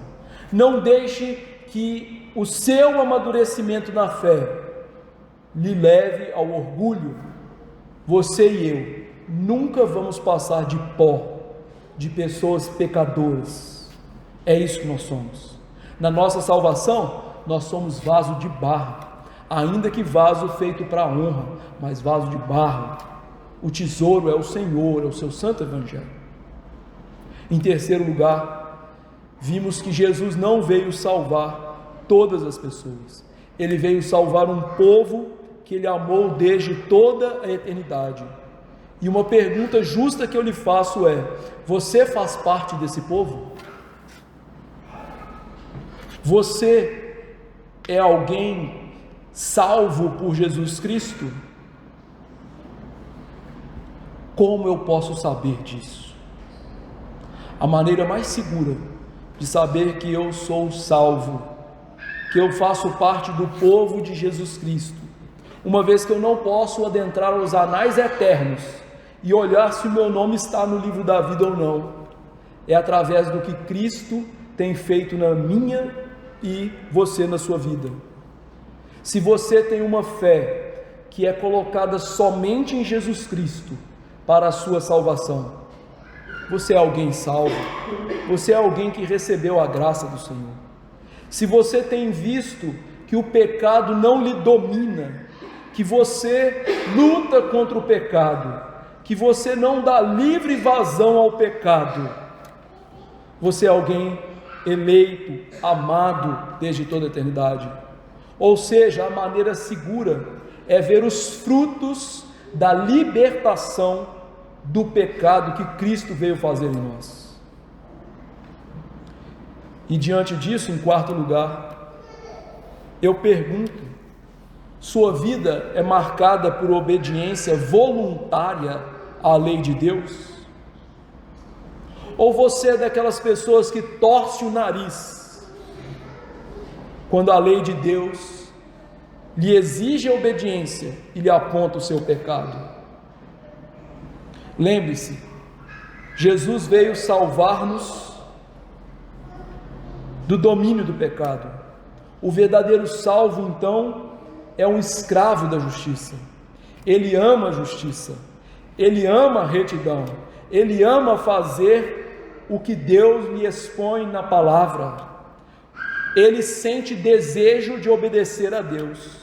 Não deixe que o seu amadurecimento na fé lhe leve ao orgulho. Você e eu nunca vamos passar de pó, de pessoas pecadoras. É isso que nós somos. Na nossa salvação, nós somos vaso de barro, ainda que vaso feito para honra, mas vaso de barro. O tesouro é o Senhor, é o seu santo evangelho. Em terceiro lugar, vimos que Jesus não veio salvar todas as pessoas. Ele veio salvar um povo que Ele amou desde toda a eternidade. E uma pergunta justa que eu lhe faço é: você faz parte desse povo? Você é alguém salvo por Jesus Cristo? Como eu posso saber disso? A maneira mais segura de saber que eu sou salvo, que eu faço parte do povo de Jesus Cristo, uma vez que eu não posso adentrar os anais eternos e olhar se o meu nome está no livro da vida ou não, é através do que Cristo tem feito na minha e você na sua vida. Se você tem uma fé que é colocada somente em Jesus Cristo para a sua salvação, você é alguém salvo, você é alguém que recebeu a graça do Senhor. Se você tem visto que o pecado não lhe domina, que você luta contra o pecado, que você não dá livre vazão ao pecado, você é alguém eleito, amado desde toda a eternidade. Ou seja, a maneira segura é ver os frutos da libertação do pecado que Cristo veio fazer em nós. E diante disso, em quarto lugar, eu pergunto: sua vida é marcada por obediência voluntária à lei de Deus? Ou você é daquelas pessoas que torce o nariz quando a lei de Deus lhe exige a obediência e lhe aponta o seu pecado? Lembre-se, Jesus veio salvar-nos do domínio do pecado. O verdadeiro salvo, então, é um escravo da justiça. Ele ama a justiça, ele ama a retidão, ele ama fazer o que Deus lhe expõe na palavra. Ele sente desejo de obedecer a Deus,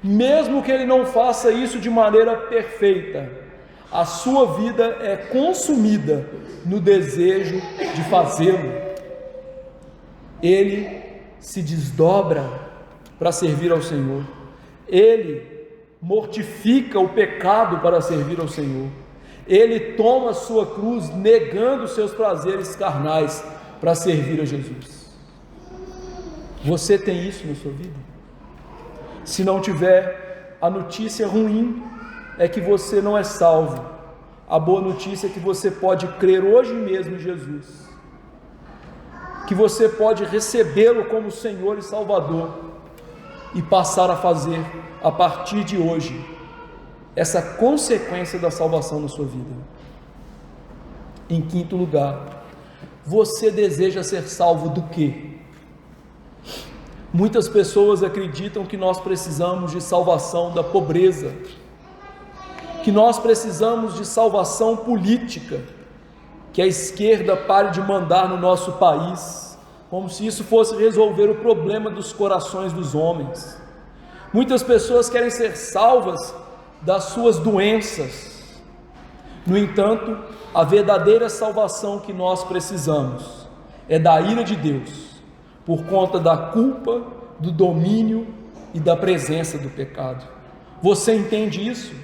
mesmo que ele não faça isso de maneira perfeita. A sua vida é consumida no desejo de fazê-lo. Ele se desdobra para servir ao Senhor. Ele mortifica o pecado para servir ao Senhor. Ele toma a sua cruz, negando os seus prazeres carnais para servir a Jesus. Você tem isso na sua vida? Se não tiver, a notícia ruim é que você não é salvo. A boa notícia é que você pode crer hoje mesmo em Jesus, que você pode recebê-lo como Senhor e Salvador e passar a fazer, a partir de hoje, essa consequência da salvação na sua vida. Em quinto lugar, você deseja ser salvo do quê? Muitas pessoas acreditam que nós precisamos de salvação da pobreza, que nós precisamos de salvação política, que a esquerda pare de mandar no nosso país, como se isso fosse resolver o problema dos corações dos homens. Muitas pessoas querem ser salvas das suas doenças. No entanto, a verdadeira salvação que nós precisamos é da ira de Deus, por conta da culpa, do domínio e da presença do pecado. Você entende isso?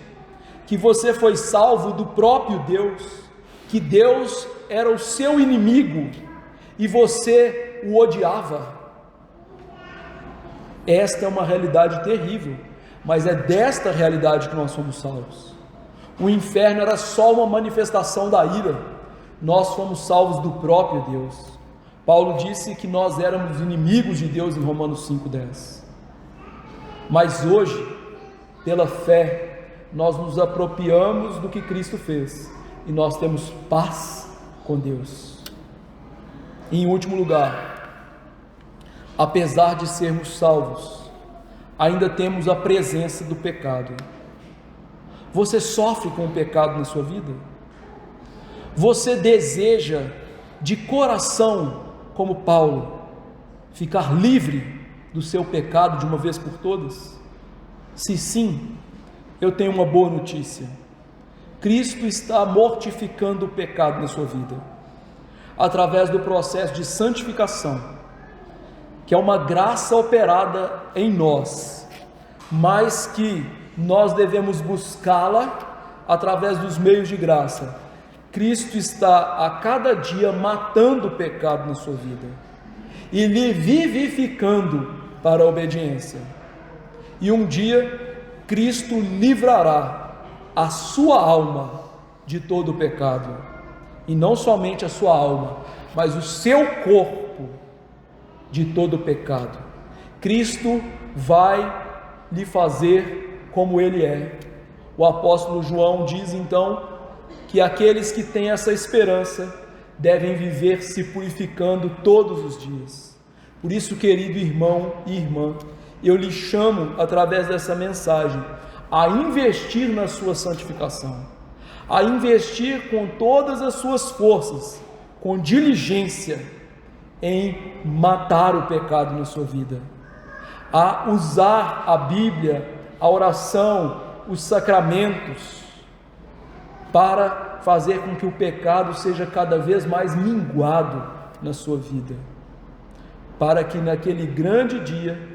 Que você foi salvo do próprio Deus, que Deus era o seu inimigo e você o odiava. Esta é uma realidade terrível, mas é desta realidade que nós somos salvos. O inferno era só uma manifestação da ira, nós fomos salvos do próprio Deus. Paulo disse que nós éramos inimigos de Deus em Romanos 5,10. Mas hoje, pela fé, nós nos apropriamos do que Cristo fez e nós temos paz com Deus. E em último lugar, apesar de sermos salvos, ainda temos a presença do pecado. Você sofre com o pecado na sua vida? Você deseja de coração, como Paulo, ficar livre do seu pecado de uma vez por todas? Se sim, eu tenho uma boa notícia. Cristo está mortificando o pecado na sua vida, através do processo de santificação, que é uma graça operada em nós, mas que nós devemos buscá-la através dos meios de graça. Cristo está a cada dia matando o pecado na sua vida e lhe vivificando para a obediência. E um dia Cristo livrará a sua alma de todo o pecado, e não somente a sua alma, mas o seu corpo de todo o pecado. Cristo vai lhe fazer como ele é. O apóstolo João diz então que aqueles que têm essa esperança devem viver se purificando todos os dias. Por isso, querido irmão e irmã, eu lhe chamo através dessa mensagem a investir na sua santificação, a investir com todas as suas forças, com diligência, em matar o pecado na sua vida, a usar a Bíblia, a oração, os sacramentos, para fazer com que o pecado seja cada vez mais minguado na sua vida, para que naquele grande dia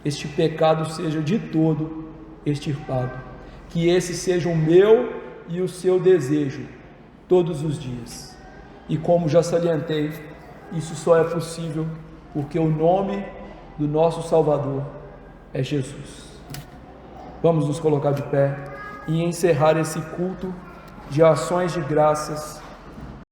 este pecado seja de todo extirpado. Que esse seja o meu e o seu desejo todos os dias. E como já salientei, isso só é possível porque o nome do nosso Salvador é Jesus. Vamos nos colocar de pé e encerrar esse culto de ações de graças